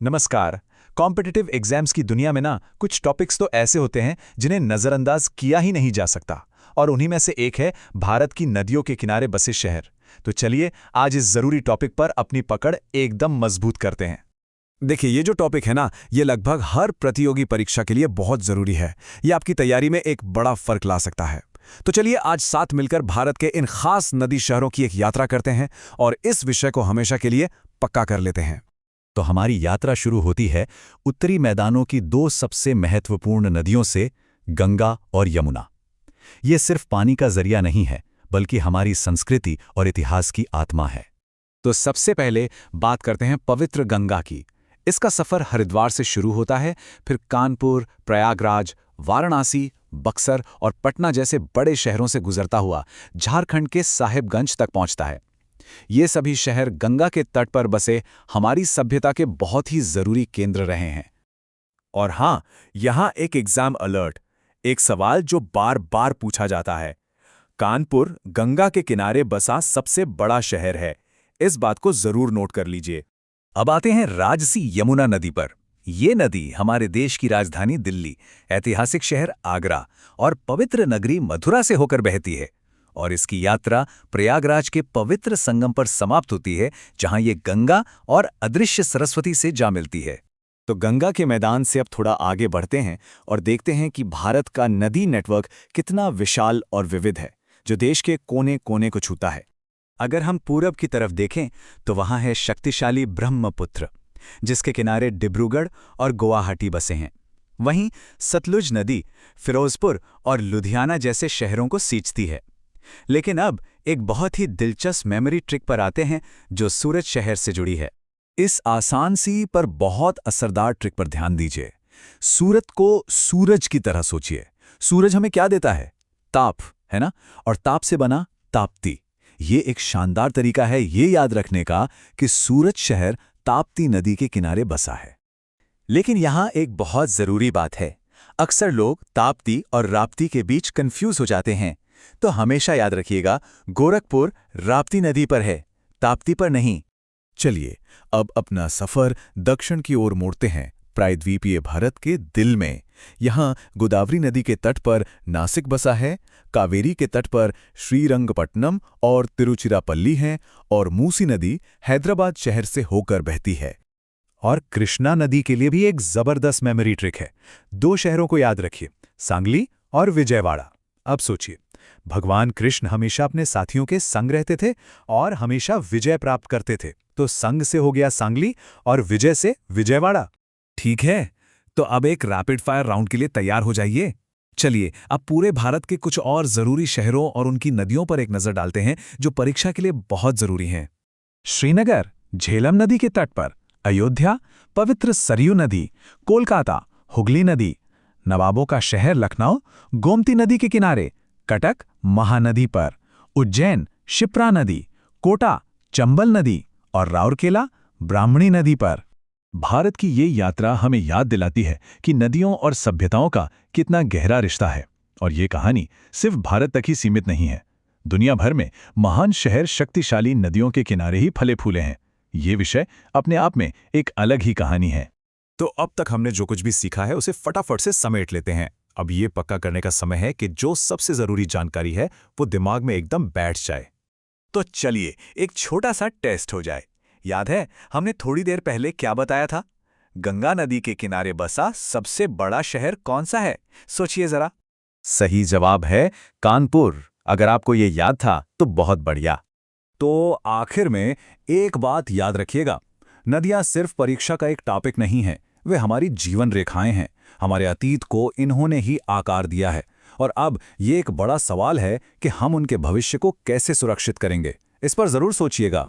नमस्कार। Competitive exams की दुनिया में ना कुछ टॉपिक्स तो ऐसे होते हैं जिन्हें नज़रअंदाज किया ही नहीं जा सकता, और उन्हीं में से एक है भारत की नदियों के किनारे बसे शहर। तो चलिए आज इस ज़रूरी टॉपिक पर अपनी पकड़ एकदम मजबूत करते हैं। देखिए, ये जो टॉपिक है ना, ये लगभग हर प्रतियोगी परीक्षा के लिए बहुत ज़रूरी है। ये आपकी तैयारी में एक बड़ा फर्क ला सकता है। तो चलिए आज साथ मिलकर भारत के इन खास नदी शहरों की एक यात्रा करते हैं और इस विषय को हमेशा के लिए पक्का कर लेते हैं। तो हमारी यात्रा शुरू होती है उत्तरी मैदानों की दो सबसे महत्वपूर्ण नदियों से, गंगा और यमुना। ये सिर्फ पानी का जरिया नहीं है, बल्कि हमारी संस्कृति और इतिहास की आत्मा है। तो सबसे पहले बात करते हैं पवित्र गंगा की। इसका सफ़र हरिद्वार से शुरू होता है, फिर कानपुर, प्रयागराज, वाराणसी, बक्सर और पटना जैसे बड़े शहरों से गुजरता हुआ झारखंड के साहिबगंज तक पहुंचता है। ये सभी शहर गंगा के तट पर बसे हमारी सभ्यता के बहुत ही जरूरी केंद्र रहे हैं। और हाँ, यहाँ एक एग्जाम अलर्ट, एक सवाल जो बार बार पूछा जाता है। कानपुर गंगा के किनारे बसा सबसे बड़ा शहर है, इस बात को जरूर नोट कर लीजिए। अब आते हैं राजसी यमुना नदी पर। ये नदी हमारे देश की राजधानी दिल्ली, ऐतिहासिक शहर आगरा और पवित्र नगरी मथुरा से होकर बहती है, और इसकी यात्रा प्रयागराज के पवित्र संगम पर समाप्त होती है, जहां ये गंगा और अदृश्य सरस्वती से जा मिलती है। तो गंगा के मैदान से अब थोड़ा आगे बढ़ते हैं और देखते हैं कि भारत का नदी नेटवर्क कितना विशाल और विविध है, जो देश के कोने कोने को छूता है। अगर हम पूरब की तरफ देखें तो वहां है शक्तिशाली ब्रह्मपुत्र, जिसके किनारे डिब्रूगढ़ और गुवाहाटी बसे हैं। वहीं सतलुज नदी फिरोजपुर और लुधियाना जैसे शहरों को सींचती है। लेकिन अब एक बहुत ही दिलचस्प मेमोरी ट्रिक पर आते हैं, जो सूरत शहर से जुड़ी है। इस आसान सी पर बहुत असरदार ट्रिक पर ध्यान दीजिए। सूरत को सूरज की तरह सोचिए। सूरज हमें क्या देता है? ताप, है ना? और ताप से बना ताप्ती। ये एक शानदार तरीका है ये याद रखने का कि सूरत शहर ताप्ती नदी के किनारे बसा है। लेकिन यहाँ एक बहुत जरूरी बात है। अक्सर लोग ताप्ती और राप्ती के बीच कंफ्यूज हो जाते हैं। तो हमेशा याद रखिएगा, गोरखपुर राप्ती नदी पर है, ताप्ती पर नहीं। चलिए अब अपना सफर दक्षिण की ओर मोड़ते हैं, प्रायद्वीपीय भारत के दिल में। यहाँ गोदावरी नदी के तट पर नासिक बसा है, कावेरी के तट पर श्रीरंगपट्टनम और तिरुचिरापल्ली हैं, और मूसी नदी हैदराबाद शहर से होकर बहती है। और कृष्णा नदी के लिए भी एक जबरदस्त मेमोरी ट्रिक है। दो शहरों को याद रखिए, सांगली और विजयवाड़ा। अब सोचिए, भगवान कृष्ण हमेशा अपने साथियों के संग रहते थे और हमेशा विजय प्राप्त करते थे, तो संग से हो गया सांगली और विजय से विजयवाड़ा। ठीक है, तो अब एक रैपिड फायर राउंड के लिए तैयार हो जाइए। चलिए अब पूरे भारत के कुछ और जरूरी शहरों और उनकी नदियों पर एक नजर डालते हैं, जो परीक्षा के लिए बहुत जरूरी हैं। श्रीनगर झेलम नदी के तट पर, अयोध्या पवित्र सरयू नदी, कोलकाता हुगली नदी, नवाबों का शहर लखनऊ गोमती नदी के किनारे, कटक महानदी पर, उज्जैन शिप्रा नदी, कोटा चंबल नदी और राउरकेला ब्राह्मणी नदी पर। भारत की ये यात्रा हमें याद दिलाती है कि नदियों और सभ्यताओं का कितना गहरा रिश्ता है, और ये कहानी सिर्फ भारत तक ही सीमित नहीं है। दुनिया भर में महान शहर शक्तिशाली नदियों के किनारे ही फले फूले हैं। ये विषय अपने आप में एक अलग ही कहानी है। तो अब तक हमने जो कुछ भी सीखा है उसे फटाफट से समेट लेते हैं। अब ये पक्का करने का समय है कि जो सबसे जरूरी जानकारी है वो दिमाग में एकदम बैठ जाए। तो चलिए एक छोटा सा टेस्ट हो जाए। याद है हमने थोड़ी देर पहले क्या बताया था? गंगा नदी के किनारे बसा सबसे बड़ा शहर कौन सा है? सोचिए जरा। सही जवाब है कानपुर। अगर आपको ये याद था तो बहुत बढ़िया। तो आखिर में एक बात याद रखिएगा, नदियां सिर्फ परीक्षा का एक टॉपिक नहीं है, वे हमारी जीवन रेखाएं हैं। हमारे अतीत को इन्होंने ही आकार दिया है, और अब ये एक बड़ा सवाल है कि हम उनके भविष्य को कैसे सुरक्षित करेंगे। इस पर जरूर सोचिएगा।